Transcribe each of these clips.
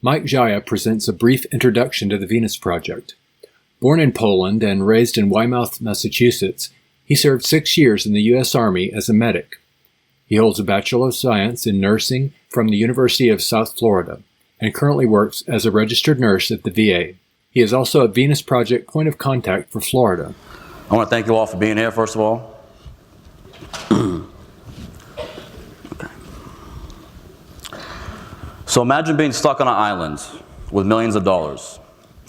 Mike Jaya presents a brief introduction to the Venus Project. Born in Poland and raised in Weymouth, Massachusetts, he served 6 years in the U.S. Army as a medic. He holds a Bachelor of Science in Nursing from the University of South Florida and currently works as a registered nurse at the VA. He is also a Venus Project point of contact for Florida. I want to thank you all for being here, first of all. Okay. So imagine being stuck on an island with millions of dollars.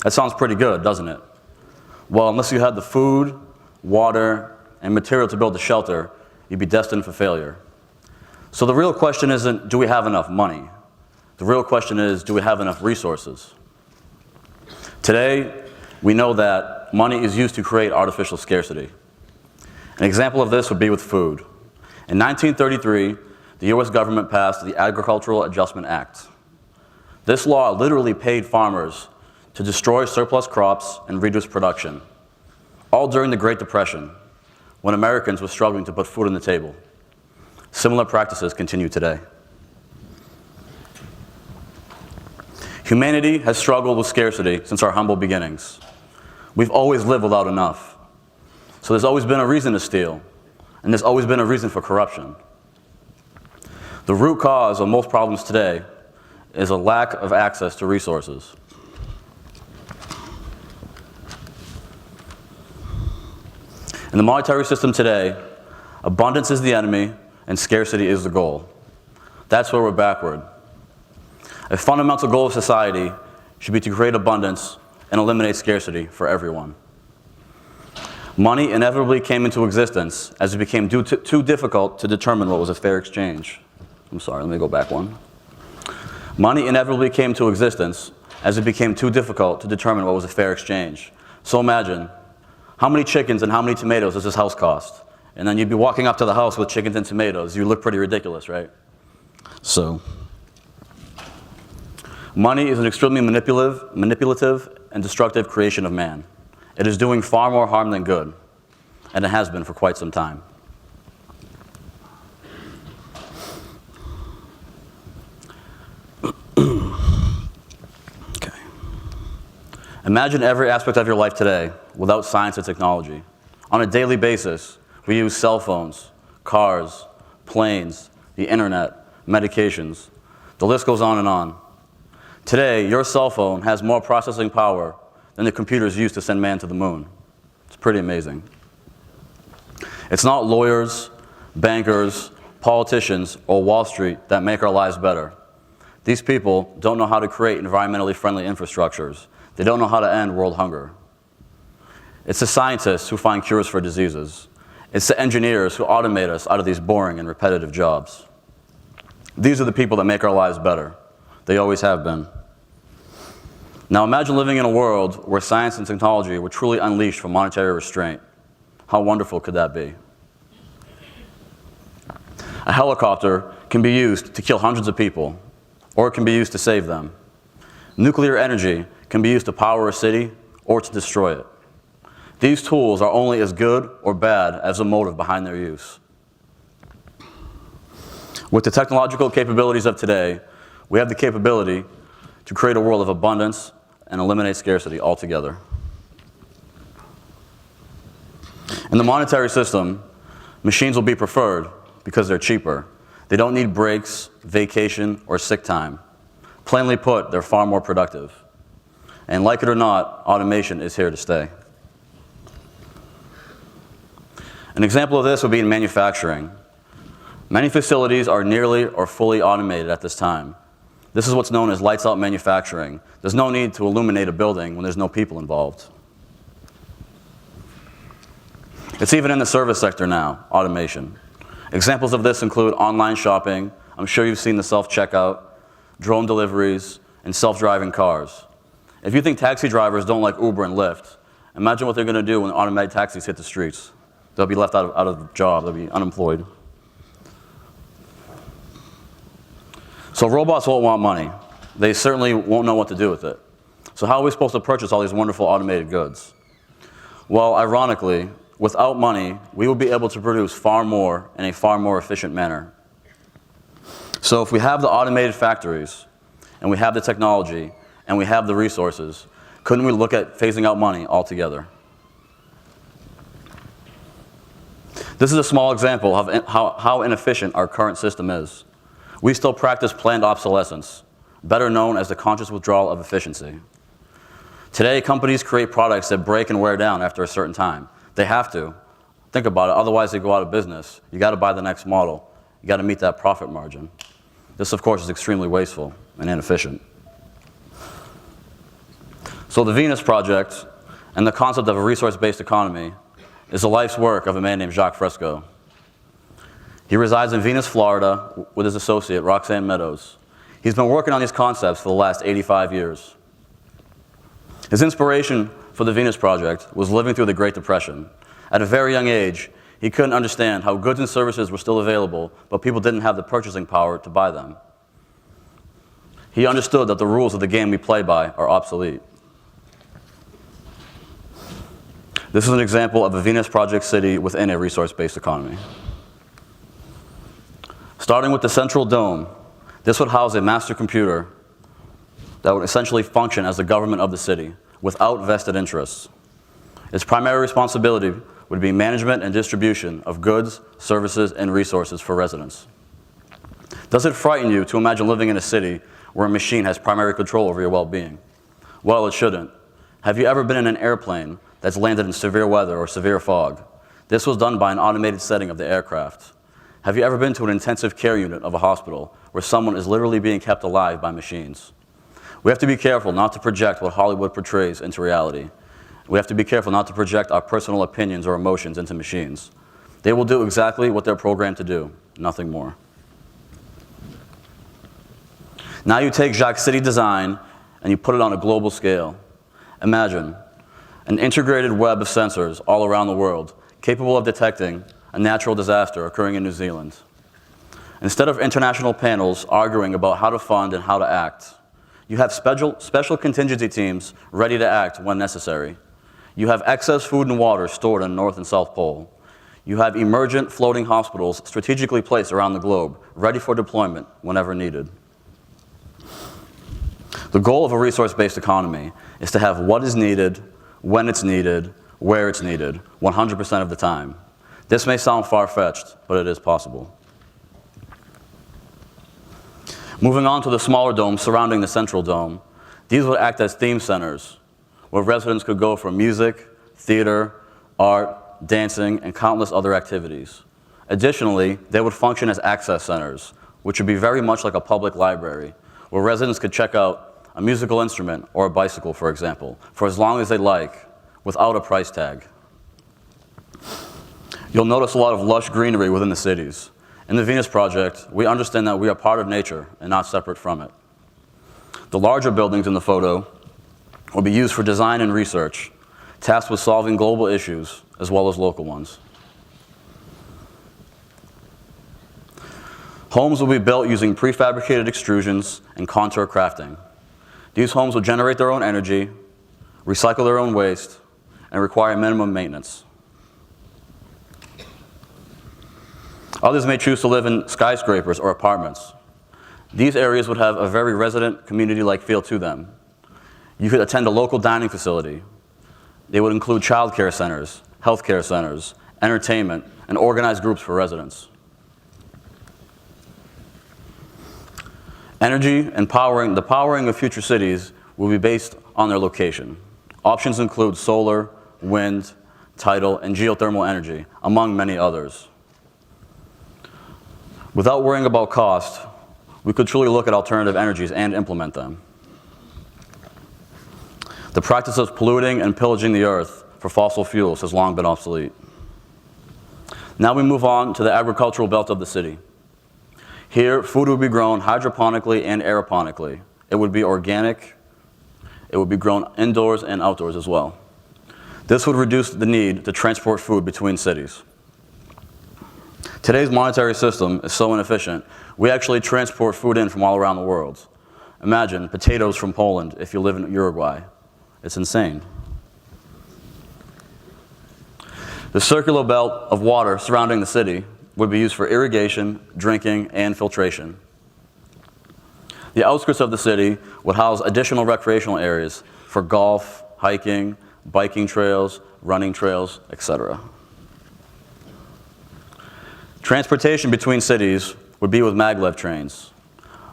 That sounds pretty good, doesn't it? Well, unless you had the food, water, and material to build the shelter, you'd be destined for failure. So the real question isn't, do we have enough money? The real question is, do we have enough resources? Today, we know that money is used to create artificial scarcity. An example of this would be with food. In 1933, the US government passed the Agricultural Adjustment Act. This law literally paid farmers to destroy surplus crops and reduce production, all during the Great Depression, when Americans were struggling to put food on the table. Similar practices continue today. Humanity has struggled with scarcity since our humble beginnings. We've always lived without enough. So there's always been a reason to steal, and there's always been a reason for corruption. The root cause of most problems today is a lack of access to resources. In the monetary system today, abundance is the enemy and scarcity is the goal. That's where we're backward. A fundamental goal of society should be to create abundance and eliminate scarcity for everyone. Money inevitably came into existence as it became too difficult to determine what was a fair exchange. I'm sorry, let me go back one. Money inevitably came to existence as it became too difficult to determine what was a fair exchange. So imagine, how many chickens and how many tomatoes does this house cost? And then you'd be walking up to the house with chickens and tomatoes. You look pretty ridiculous, right? So, money is an extremely manipulative and destructive creation of man. It is doing far more harm than good, and it has been for quite some time. Okay. Imagine every aspect of your life today without science and technology. On a daily basis, we use cell phones, cars, planes, the internet, medications. The list goes on and on. Today, your cell phone has more processing power than the computers used to send man to the moon. It's pretty amazing. It's not lawyers, bankers, politicians, or Wall Street that make our lives better. These people don't know how to create environmentally friendly infrastructures. They don't know how to end world hunger. It's the scientists who find cures for diseases. It's the engineers who automate us out of these boring and repetitive jobs. These are the people that make our lives better. They always have been. Now imagine living in a world where science and technology were truly unleashed from monetary restraint. How wonderful could that be? A helicopter can be used to kill hundreds of people, or it can be used to save them. Nuclear energy can be used to power a city or to destroy it. These tools are only as good or bad as the motive behind their use. With the technological capabilities of today, we have the capability to create a world of abundance and eliminate scarcity altogether. In the monetary system, machines will be preferred because they're cheaper. They don't need breaks, vacation, or sick time. Plainly put, they're far more productive. And like it or not, automation is here to stay. An example of this would be in manufacturing. Many facilities are nearly or fully automated at this time. This is what's known as lights-out manufacturing. There's no need to illuminate a building when there's no people involved. It's even in the service sector now, automation. Examples of this include online shopping. I'm sure you've seen the self-checkout, drone deliveries, and self-driving cars. If you think taxi drivers don't like Uber and Lyft, imagine what they're going to do when automated taxis hit the streets. They'll be left out of a job. They'll be unemployed. So robots won't want money. They certainly won't know what to do with it. So how are we supposed to purchase all these wonderful automated goods? Well, ironically, without money, we will be able to produce far more in a far more efficient manner. So if we have the automated factories, and we have the technology, and we have the resources, couldn't we look at phasing out money altogether? This is a small example of how inefficient our current system is. We still practice planned obsolescence, better known as the conscious withdrawal of efficiency. Today, companies create products that break and wear down after a certain time. They have to. Think about it, otherwise they go out of business. You got to buy the next model. You got to meet that profit margin. This, of course, is extremely wasteful and inefficient. So the Venus Project and the concept of a resource-based economy is the life's work of a man named Jacques Fresco. He resides in Venus, Florida, with his associate, Roxanne Meadows. He's been working on these concepts for the last 85 years. His inspiration for the Venus Project was living through the Great Depression. At a very young age, he couldn't understand how goods and services were still available, but people didn't have the purchasing power to buy them. He understood that the rules of the game we play by are obsolete. This is an example of a Venus Project city within a resource-based economy. Starting with the central dome, this would house a master computer that would essentially function as the government of the city without vested interests. Its primary responsibility would be management and distribution of goods, services, and resources for residents. Does it frighten you to imagine living in a city where a machine has primary control over your well-being? Well, it shouldn't. Have you ever been in an airplane that's landed in severe weather or severe fog? This was done by an automated setting of the aircraft. Have you ever been to an intensive care unit of a hospital where someone is literally being kept alive by machines? We have to be careful not to project what Hollywood portrays into reality. We have to be careful not to project our personal opinions or emotions into machines. They will do exactly what they're programmed to do, nothing more. Now you take Jacques' city design and you put it on a global scale. Imagine an integrated web of sensors all around the world, capable of detecting a natural disaster occurring in New Zealand. Instead of international panels arguing about how to fund and how to act, you have special contingency teams ready to act when necessary. You have excess food and water stored in the North and South Pole. You have emergent floating hospitals strategically placed around the globe, ready for deployment whenever needed. The goal of a resource-based economy is to have what is needed, when it's needed, where it's needed, 100% of the time. This may sound far-fetched, but it is possible. Moving on to the smaller domes surrounding the central dome, these would act as theme centers, where residents could go for music, theater, art, dancing, and countless other activities. Additionally, they would function as access centers, which would be very much like a public library, where residents could check out a musical instrument or a bicycle, for example, for as long as they like, without a price tag. You'll notice a lot of lush greenery within the cities. In the Venus Project, we understand that we are part of nature and not separate from it. The larger buildings in the photo will be used for design and research, tasked with solving global issues as well as local ones. Homes will be built using prefabricated extrusions and contour crafting. These homes will generate their own energy, recycle their own waste, and require minimum maintenance. Others may choose to live in skyscrapers or apartments. These areas would have a very resident, community-like feel to them. You could attend a local dining facility. They would include childcare centers, healthcare centers, entertainment, and organized groups for residents. Energy and the powering of future cities will be based on their location. Options include solar, wind, tidal, and geothermal energy, among many others. Without worrying about cost, we could truly look at alternative energies and implement them. The practice of polluting and pillaging the earth for fossil fuels has long been obsolete. Now we move on to the agricultural belt of the city. Here, food would be grown hydroponically and aeroponically. It would be organic. It would be grown indoors and outdoors as well. This would reduce the need to transport food between cities. Today's monetary system is so inefficient, we actually transport food in from all around the world. Imagine potatoes from Poland if you live in Uruguay. It's insane. The circular belt of water surrounding the city would be used for irrigation, drinking, and filtration. The outskirts of the city would house additional recreational areas for golf, hiking, biking trails, running trails, etc. Transportation between cities would be with maglev trains.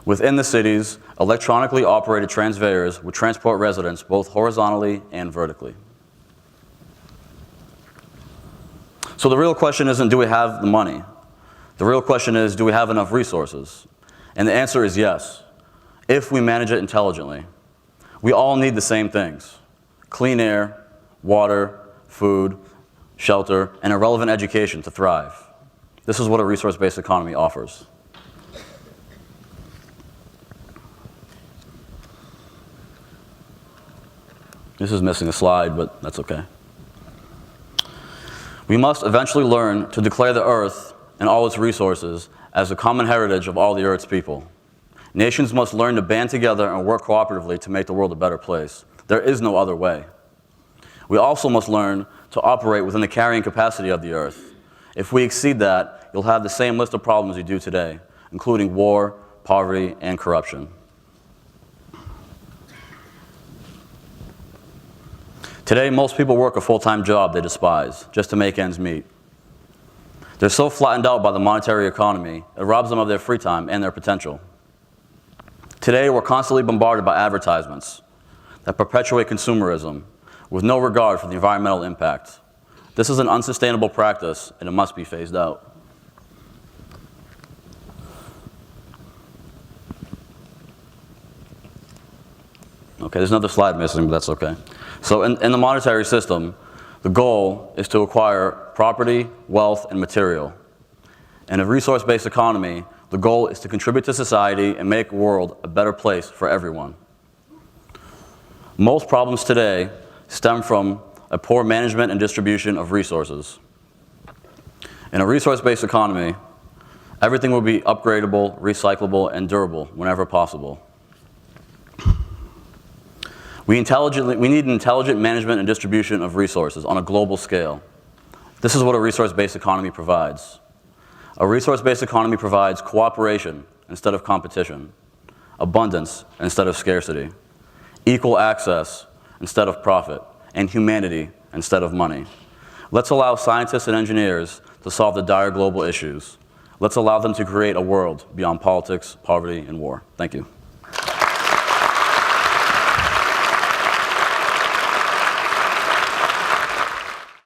Within the cities, electronically operated transveyors would transport residents both horizontally and vertically. So the real question isn't, do we have the money? The real question is, do we have enough resources? And the answer is yes, if we manage it intelligently. We all need the same things: clean air, water, food, shelter, and a relevant education to thrive. This is what a resource-based economy offers. This is missing a slide, but that's okay. We must eventually learn to declare the earth and all its resources as the common heritage of all the earth's people. Nations must learn to band together and work cooperatively to make the world a better place. There is no other way. We also must learn to operate within the carrying capacity of the earth. If we exceed that, you'll have the same list of problems you do today, including war, poverty, and corruption. Today, most people work a full-time job they despise just to make ends meet. They're so flattened out by the monetary economy, it robs them of their free time and their potential. Today, we're constantly bombarded by advertisements that perpetuate consumerism with no regard for the environmental impact. This is an unsustainable practice, and it must be phased out. Okay, there's another slide missing, but that's okay. So in the monetary system, the goal is to acquire property, wealth, and material. In a resource-based economy, the goal is to contribute to society and make the world a better place for everyone. Most problems today stem from a poor management and distribution of resources. In a resource-based economy, everything will be upgradable, recyclable, and durable whenever possible. We need intelligent management and distribution of resources on a global scale. This is what a resource-based economy provides. A resource-based economy provides cooperation instead of competition, abundance instead of scarcity, equal access instead of profit, and humanity instead of money. Let's allow scientists and engineers to solve the dire global issues. Let's allow them to create a world beyond politics, poverty, and war. Thank you.